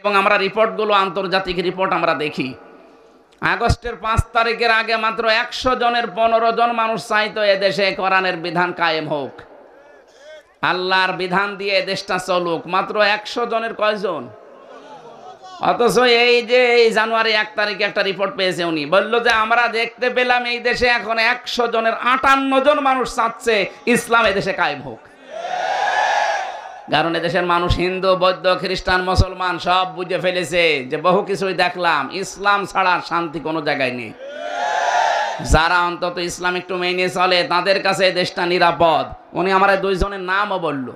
এবং আমরা রিপোর্টগুলো আন্তর্জাতিক রিপোর্ট আমরা দেখি। আগস্টের 5 তারিখের আগে মাত্র 100 জনের 15 জন মানুষ চাইতো এদেশে কোরআনের বিধান কায়েম হোক, আল্লাহর বিধান দিয়ে এদেশটা চলুক। মাত্র 100 জনের কয়জন? অথচ এই যে এই জানুয়ারি 1 তারিখে একটা রিপোর্ট পেয়েছে, উনি বললো যে আমরা দেখতে পেলাম এই দেশে এখন 100 জনের 58 জন মানুষ চাচ্ছে ইসলাম এদেশে কায়েম হোক। কারণ এদেশের মানুষ হিন্দু, বৌদ্ধ, খ্রিস্টান, মুসলমান সব বুঝে ফেলেছে যে বহু কিছুই দেখলাম, ইসলাম ছাড়া শান্তি কোনো জায়গায় নেই। যারা অন্তত ইসলাম একটু মেনে চলে তাদের কাছে দেশটা নিরাপদ। উনি আমার 2 জনের নামও বলল,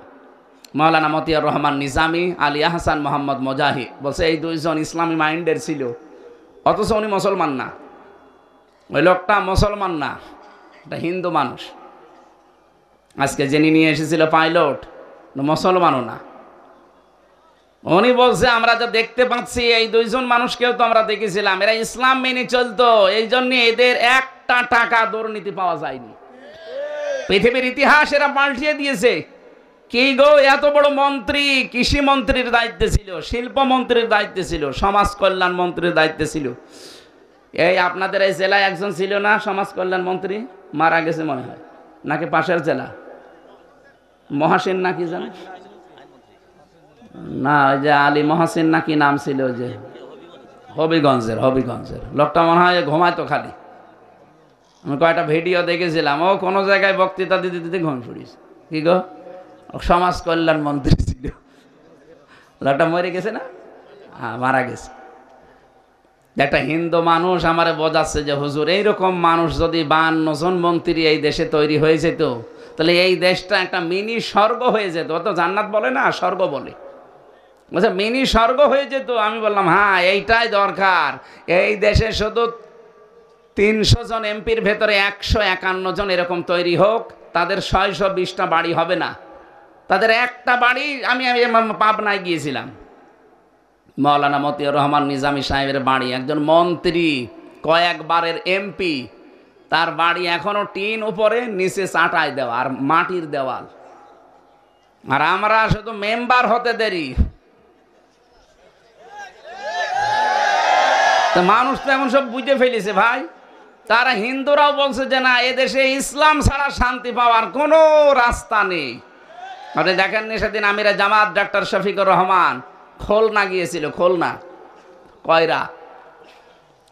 মাওলানা মতিয়ার রহমান নিজামী, আলী আহসান মোহাম্মদ মুজাহিদ। বলছে এই 2 জন ইসলামী মাইন্ডের ছিল, অথচ উনি মুসলমান না। ওই লোকটা মুসলমান না, এটা হিন্দু মানুষ। আজকে যিনি নিয়ে এসেছিল পাইলট, মুসলমানও না। উনি বলছে আমরা যা দেখতে পাচ্ছি এই 2 জন মানুষকেও তো আমরা দেখেছিলাম, এরা ইসলাম মেনে চলতো, এই জন্য এদের একটা টাকা দুর্নীতি পাওয়া যায়নি। পৃথিবীর ইতিহাস এরা পাল্টিয়ে দিয়েছে। কি গো, এত বড় মন্ত্রী, কৃষি মন্ত্রীর দায়িত্বে ছিল, শিল্প মন্ত্রীর দায়িত্বে ছিল, সমাজ কল্যাণ মন্ত্রীর দায়িত্বে ছিল। এই আপনাদের এই জেলায় একজন ছিল না সমাজ কল্যাণ মন্ত্রী, মারা গেছে মনে হয়, নাকি পাশের জেলা মহাসিন নাকি জানে না, ওই যে আলী মহাসিন নাকি নাম ছিল, ওই যে হবিগঞ্জের লোকটা মনে হয় ঘুমাইতো খালি। আমি কয়েকটা ভিডিও দেখেছিলাম, ও কোনো জায়গায় বক্তৃতা দিতে দিতে ঘুম পড়িস। কি গো, সমাজ কল্যাণ মন্ত্রী ছিল, লোকটা মরে গেছে না? হ্যাঁ, মারা গেছে। একটা হিন্দু মানুষ আমারে বোঝাচ্ছে যে হুজুর এইরকম মানুষ যদি 52 জন মন্ত্রী এই দেশে তৈরি হয়ে যেত, তাহলে এই দেশটা একটা মিনি স্বর্গ হয়ে যেত। অত জান্নাত বলে না, স্বর্গ বলে। বলছে মিনি স্বর্গ হয়ে যেত। আমি বললাম হ্যাঁ, এইটাই দরকার। এই দেশে শুধু 300 জন এমপির ভেতরে 151 জন এরকম তৈরি হোক, তাদের 620টা বাড়ি হবে না, তাদের একটা বাড়ি। আমি পাবনায় গিয়েছিলাম, মাওলানা মতিয়ার রহমান নিজামী সাহেবের বাড়ি, একজন মন্ত্রী, কয়েকবারের এমপি, তার বাড়ি এখনো টিন উপরে, নিচে চাটাই দেওয়া আর মাটির দেওয়াল। আর আমরা শুধু মেম্বার হতে দেরি। তো মানুষ তো এমন সব বুঝে ফেলেছে ভাই। তারা হিন্দুরাও বলছে যে না, এদেশে ইসলাম ছাড়া শান্তি পাওয়ার কোনো রাস্তা নেই। আপনি দেখেননি সেদিন আমিরে জামাত ডাক্তার শফিকুর রহমান খুলনা গিয়েছিল, খুলনা কয়রা,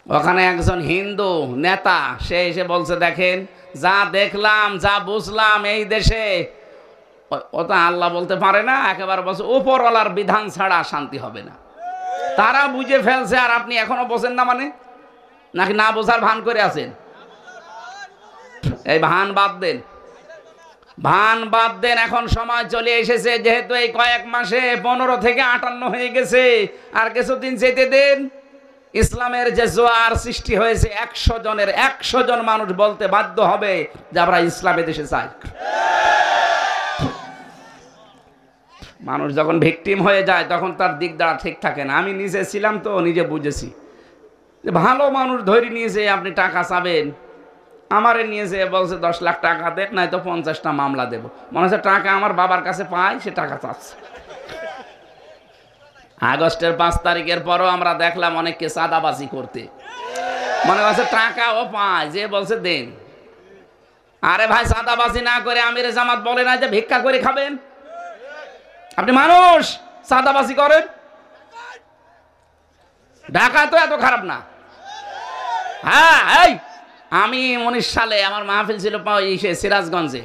ওখানে একজন হিন্দু নেতা সে এসে বলছে দেখেন যা দেখলাম, যা বুঝলাম এই দেশে, ও তো আল্লাহ বলতে পারে না, একেবারে বলছে উপরওয়ালার বিধান ছাড়া শান্তি হবে না। তারা বুঝে ফেলছে, আর আপনি এখনো বোঝেন না মানে? নাকি না বোঝার ভান করে আছেন? এই ভান বাদ দেন, ভান বাদ দেন। এখন সময় চলে এসেছে, যেহেতু এই কয়েক মাসে 15 থেকে 58 হয়ে গেছে, আর কিছুদিন যেতে দেন। ইসলামের যে জোয়ার সৃষ্টি হয়েছে, 100 জনের 100 জন মানুষ বলতে বাধ্য হবে যে আমরা ইসলামে দেশে চাই। মানুষ যখন ভিকটিম হয়ে যায় তখন তার দিক দ্বারা ঠিক থাকে না। আমি নিজে ছিলাম তো, নিজে বুঝেছি যে ভালো মানুষ ধরে নিয়েছে, আপনি টাকা চাবেন, আমারে নিয়েছে, বলছে 10 লাখ টাকা দেন, নয়তো 50টা মামলা দেব। মনে হচ্ছে টাকা আমার বাবার কাছে পাই, সে টাকা চাচ্ছে। আগস্টের 5 তারিখের পরও আমরা দেখলাম অনেককে চাঁদাবাজি করতে, মনে হচ্ছে টাকাও পায়, যে বলছে দেন। আরে ভাই, চাঁদাবাজি না করে আমিরে জামাত বলে না যে ভিক্ষা করে খাবেন। আপনি মানুষ চাঁদাবাজি করেন, ঢাকা তো এত খারাপ না। হ্যাঁ, এই আমি 19 সালে আমার মাহফিল ছিল সিরাজগঞ্জে,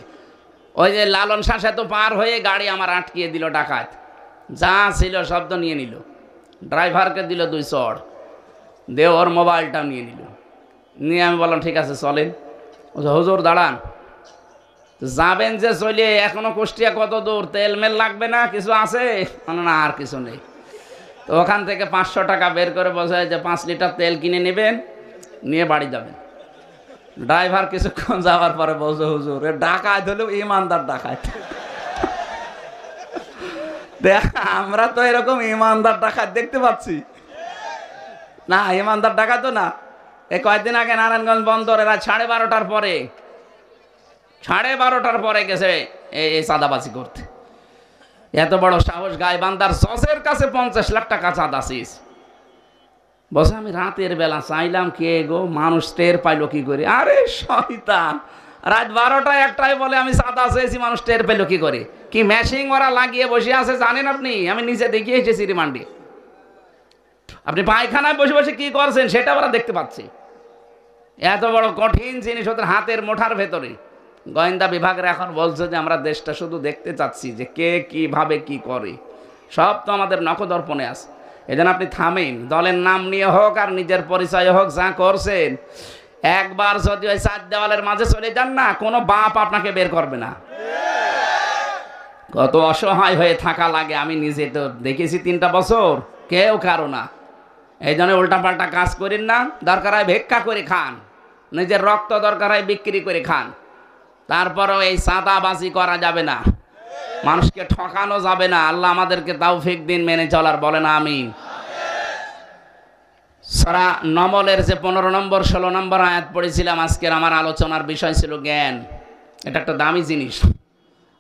ওই যে লালন শাহ সেতু পার হয়ে গাড়ি আমার আটকিয়ে দিল ডাকাত, যা ছিল শব্দ নিয়ে নিল, ড্রাইভারকে দিল 2 চড়, দিয়ে ওর মোবাইলটা নিয়ে নিল। নিয়ে আমি বললাম ঠিক আছে চলেন। হুজুর দাঁড়ান, যাবেন যে চলে, এখনো কুষ্টিয়া কত দূর, তেল মেল লাগবে না, কিছু আছে? না, আর কিছু নেই। তো ওখান থেকে 500 টাকা বের করে বলছে যে 5 লিটার তেল কিনে নেবেন, নিয়ে বাড়ি যাবেন। ড্রাইভার কিছুক্ষণ যাওয়ার পরে বলছে হুজুর এ ডাকাত হলেও ইমানদার ডাকাত। আমরা তো এরকম ইমানদার ডাকাত দেখতে পাচ্ছি না, ইমানদার ডাকাত না। এই কয়েকদিন আগে নারায়ণগঞ্জ বন্দর এরা 12:30টার পরে গেছে এই চাঁদাবাজি করতে। এত বড় সাহস, গাইবান্ধার জজের কাছে 50 লাখ টাকা চাঁদা ছিস। বসে আমি রাতের বেলা চাইলাম, কে গো, মানুষ টের পাইলো কি করে? আরে শয়তান, রাত 12টা 1টায় বলে আমি চাঁদা চেয়েছি, মানুষ টের পেলো কি করে? কি মেশিং ওরা লাগিয়ে বসে আছে জানেন আপনি? আমি নিজে দেখিয়ে এসেছি রিমান্ডে। আপনি পায়খানায় বসে বসে কি করছেন সেটা ওরা দেখতে পাচ্ছে। এত বড় কঠিন জিনিস ওদের হাতের মুঠার ভেতরে। গোয়েন্দা বিভাগের এখন বলছে যে আমরা দেশটা শুধু দেখতে চাচ্ছি যে কে কিভাবে কি করে, সব তো আমাদের নখদর্পণে আছে। এজন্য আপনি থামেন, দলের নাম নিয়ে হোক আর নিজের পরিচয় হোক, যা করছেন একবার যদি ওই 4 দেওয়ালের মাঝে চলে যান না, কোনো বাপ আপনাকে বের করবে না। কত অসহায় হয়ে থাকা লাগে, আমি নিজে তো দেখেছি 3টা বছর, কেউ কারো না। এই জন্য উল্টাপাল্টা কাজ করেন না, দরকার হয় ভিক্ষা করে খান, নিজের রক্ত দরকার হয় বিক্রি করে খান, তারপরেও এই চাঁদাবাজি করা যাবে না, মানুষকে ঠকানো যাবে না। আল্লাহ আমাদেরকে তৌফিক দিন মেনে চলার, বলেন আমিন। সূরা নমলের যে 15 নম্বর 16 নম্বর আয়াত পড়েছিলাম, আজকের আমার আলোচনার বিষয় ছিল জ্ঞান। এটা একটা দামি জিনিস।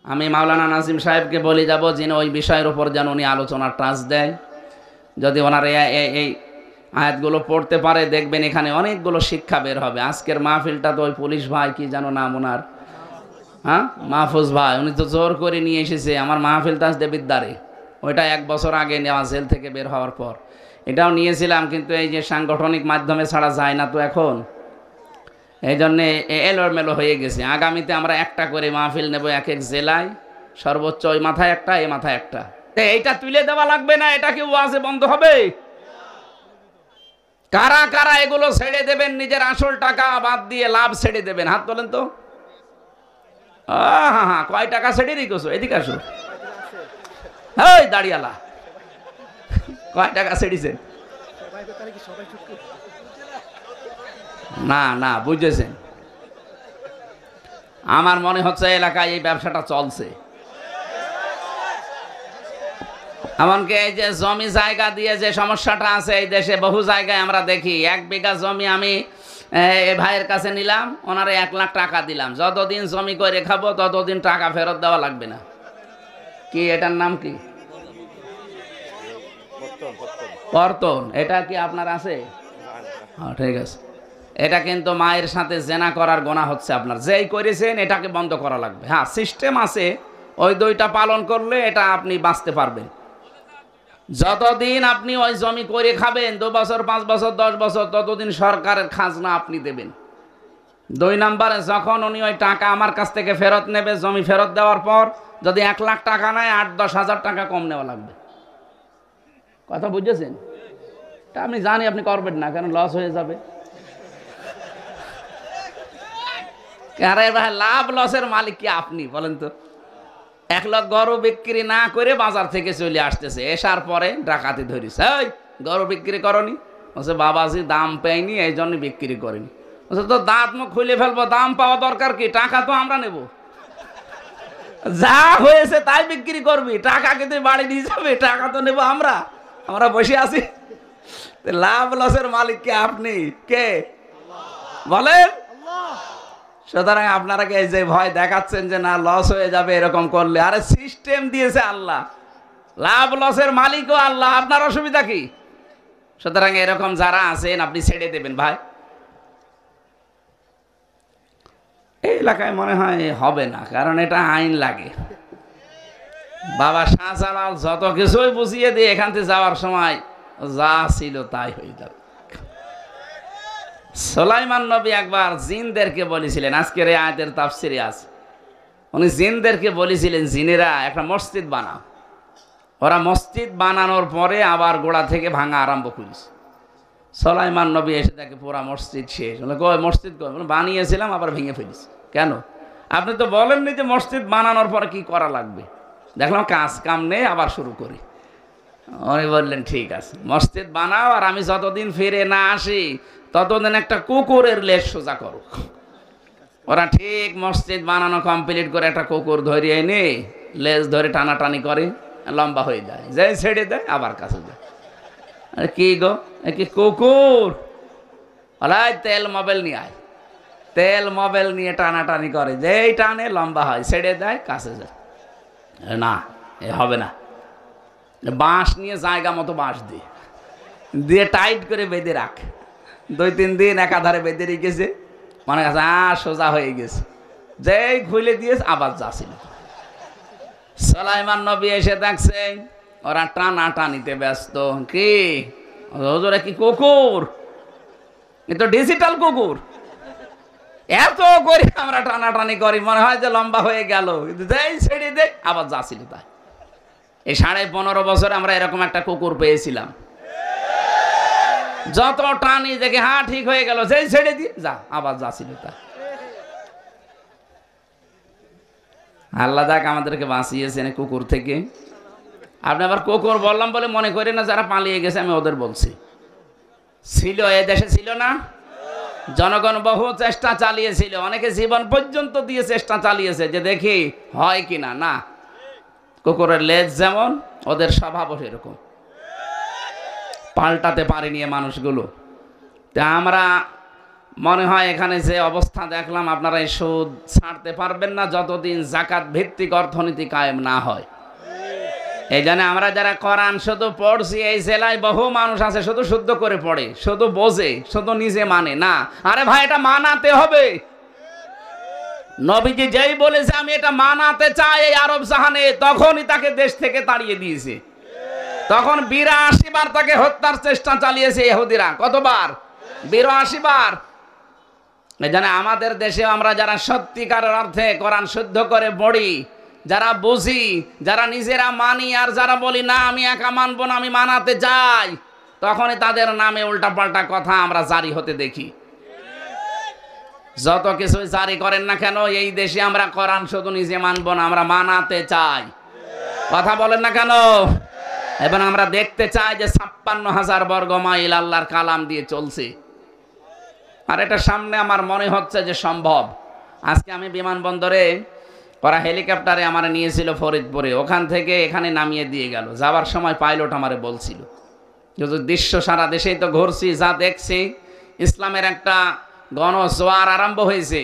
আমি মাওলানা নাজিম সাহেবকে বলে যাব যিনি ওই বিষয়ের উপর যেন উনি আলোচনার টাচ দেয়। যদি ওনার এই আয়াতগুলো পড়তে পারে, দেখবেন এখানে অনেকগুলো শিক্ষা বের হবে। আজকের মাহফিলটা তো ওই পুলিশ ভাই, কি যেন নাম ওনার, হ্যাঁ, মাহফুজ ভাই, উনি তো জোর করে নিয়ে এসেছে আমার মাহফিলটা দেবিদ্বারে। ওইটা 1 বছর আগে নেওয়া, জেল থেকে বের হওয়ার পর। এটাও নিয়েছিলাম, কিন্তু এই যে সাংগঠনিক মাধ্যমে ছাড়া যায় না তো এখন, এই জন্যে এলোমেলো হয়ে গেছে। আগামীতে আমরা একটা করে মাহফিল নেব, এক এক জেলায়, সর্বোচ্চ ওই মাথায় একটা, এই মাথায় একটা। এইটা তুলে দেওয়া লাগবে না, এটা কি ওয়াজে বন্ধ হবে? কারা কারা এগুলো ছেড়ে দেবেন, নিজের আসল টাকা বাদ দিয়ে লাভ ছেড়ে দেবেন? হাত তোলেন তো। হ্যাঁ, কয় টাকা ছেড়ে রেখেছো? এদিকে আসো। এই দাঁড়িয়ালা, কয় টাকা ছেড়েছেন? না না, বুঝেছেন, আমার মনে হচ্ছে এলাকায় এই ব্যবসাটা চলছে। এমনকি এই যে জমি জায়গা দিয়ে যে সমস্যাটা আছে এই দেশে, বহু জায়গায় আমরা দেখি 1 বিঘা জমি আমি এই ভাইয়ের কাছে নিলাম, ওনারে 1 লাখ টাকা দিলাম, যতদিন জমি করে খাবো ততদিন টাকা ফেরত দেওয়া লাগবে না। কি এটার নাম কি? কর্তন। এটা কি আপনার আছে? হ্যাঁ, ঠিক আছে। এটা কিন্তু মায়ের সাথে জেনা করার গুনাহ হচ্ছে আপনার, যেই করেছেন এটাকে বন্ধ করা লাগবে। হ্যাঁ, সিস্টেম আছে, ওই 2টা পালন করলে এটা আপনি বাঁচতে পারবেন। যতদিন আপনি ওই জমি করে খাবেন, 2 বছর 5 বছর 10 বছর, ততদিন সরকারের খাজনা আপনি দেবেন। 2 নম্বরে, যখন উনি ওই টাকা আমার কাছ থেকে ফেরত নেবে, জমি ফেরত দেওয়ার পর যদি 1 লাখ টাকা নেয়, 8-10 হাজার টাকা কম নেওয়া লাগবে। কথা বুঝেছেন? তা আপনি জানি আপনি করবেন না, কারণ লস হয়ে যাবে। আরে ভাই, লাভ লসের মালিক কি আপনি বলেন তো? 1 লাখ গরু বিক্রি না করে বাজার থেকে চলে আসতেছে, এসার পরে ডাকাতি ধরিস, এই গরু বিক্রি করনি? বলছে বাবাজি দাম পাইনি, এই জন্য বিক্রি করিনি। বলছে তো দাঁত মুখ খুলে ফেলবো, দাম পাওয়া দরকার কি, টাকা তো আমরা নেব, যা হয়েছে তাই বিক্রি করবি, টাকা কিন্তু বাড়ি নিয়ে যাবে, টাকা তো নেবো আমরা, আমরা বসে আছি। লাভ লসের মালিক কে আপনি? কে বলেন? সুতরাং আপনারা এই যে ভয় দেখাচ্ছেন যে না লস হয়ে যাবে এরকম করলে, আরে সিস্টেম দিয়েছে আল্লাহ, লাভ লসের মালিকও আল্লাহ, আপনার অসুবিধা কি? সুতরাং এরকম যারা আছেন আপনি ছেড়ে দেবেন ভাই। এই এলাকায় মনে হয় হবে না, কারণ এটা আইন লাগে। বাবা শাহজালাল যত কিছুই বুঝিয়ে দিয়ে এখান থেকে যাওয়ার সময় যা ছিল তাই হয়ে যাবে। সুলাইমান নবী একবার জিনদেরকে বলেছিলেন, আজকের এই আয়াতের তাফসিরে আছে, উনি জিনদেরকে বলেছিলেন, জিনেরা একটা মসজিদ বানাও। ওরা মসজিদ বানানোর পরে আবার গোড়া থেকে ভাঙা আরম্ভ করেছে। সুলাইমান নবী এসে দেখে পুরা মসজিদ শেষ। বলে কই মসজিদ কই? বলে বানিয়েছিলাম আবার ভেঙে ফেলেছি। কেন? আপনি তো বলেননি যে মসজিদ বানানোর পরে কি করা লাগবে। দেখলাম কাজ কাম নেই, আবার শুরু করি। উনি বললেন ঠিক আছে, মসজিদ বানাও, আর আমি যতদিন ফিরে না আসি ততদিন একটা কুকুরের লেজ সোজা করো। ওরা ঠিক মসজিদ বানানো কমপ্লিট করে একটা কুকুর ধরিয়ে এনে লেজ ধরে টানাটানি করে, লম্বা হয়ে যায়, যে ছেড়ে দেয় আবার কাছে যায়। আরে কি গো, এ কি কুকুর? ওলাই তেল মোবাইল নিয়ে আয়, তেল মোবাইল নিয়ে টানাটানি করে, যেই টানে লম্বা হয়, ছেড়ে দেয় কাছে যায়। না, এ হবে না, বাঁশ নিয়ে জায়গা মতো বাঁশ দিয়ে টাইট করে বেঁধে রাখ। 2-3 দিন একাধারে বেঁধে রেখেছে, মনে কাছে সোজা হয়ে গেছে, যেই খুলে দিয়েছে আবার যাচ্ছিল। সুলাইমান নবী এসে দেখছে ওরা টানা টানিতে ব্যস্ত। কি হুজুর, কি কুকুর? এ তো ডিজিটাল কুকুর। এত করি আমরা টানাটানি করি, মনে হয় যে লম্বা হয়ে গেল, যেই ছেড়ে দে আবার যাচ্ছিল। তাই এই 15.5 বছরে আমরা এরকম একটা কুকুর পেয়েছিলাম, যত টানি দেখে হ্যাঁ ঠিক হয়ে গেল, যেই ছেড়ে দিয়ে যা আবার যাচ্ছিল। তাই আল্লাহ যাক আমাদেরকে বাঁচিয়েছেন কুকুর থেকে। আপনি আবার কুকুর বললাম বলে মনে করি না যারা পালিয়ে গেছে আমি ওদের বলছি। ছিল, এ দেশে ছিল না, জনগণ বহু চেষ্টা চালিয়েছিল, অনেকে জীবন পর্যন্ত দিয়ে চেষ্টা চালিয়েছে যে দেখি হয় কিনা। না, কুকুরের লেজ যেমন ওদের স্বভাবও সেরকম, পাল্টাতে পারেনি মানুষগুলো। তা আমরা মনে হয় এখানে যে অবস্থা দেখলাম, আপনারা এই সুদ ছাড়তে পারবেন না যতদিন জাকাত ভিত্তিক অর্থনীতি কায়েম না হয়। এই জন্য আমরা যারা কোরআন শুধু পড়ছি, এই জেলায় বহু মানুষ আছে শুধু শুদ্ধ করে পড়ে, শুধু বোঝে, শুধু নিজে মানে না। আরে ভাই, এটা মানাতে হবে। নবীজি যেই বলেছে আমি এটা মানাতে চাই এই আরব জাহানে, তখনই তাকে দেশ থেকে তাড়িয়ে দিয়েছে। তখন 82 বার তাকে হত্যার চেষ্টা চালিয়েছে ইহুদিরা। কতবার? 82 বার। এই জন্য আমাদের দেশে আমরা যারা সত্যিকারের অর্থে কোরআন শুদ্ধ করে পড়ি, যারা বুঝি, যারা নিজেরা মানি, আর যারা বলি না আমি একা মানবো না, আমি মানাতে চাই, তখনই তাদের নামে উল্টাপাল্টা কথা আমরা জারি হতে দেখি। যত কিছু জারি করেন না কেন, এই দেশে আমরা কোরআন শুধু নিজে মানবো না, আমরা মানাতে চাই। কথা বলেন না কেন? এবং আমরা দেখতে চাই যে 56,000 বর্গ মাইল আল্লাহর কালাম দিয়ে চলছে। আর এটা সামনে আমার মনে হচ্ছে যে সম্ভব। আজকে আমি বিমানবন্দরে, ওরা হেলিকপ্টারে আমার নিয়েছিল ফরিদপুরে, ওখান থেকে এখানে নামিয়ে দিয়ে গেল। যাওয়ার সময় পাইলট আমারে বলছিল যে দৃশ্য সারা দেশেই তো ঘুরছি, যা দেখছি, ইসলামের একটা গণজোয়ার আরম্ভ হয়েছে।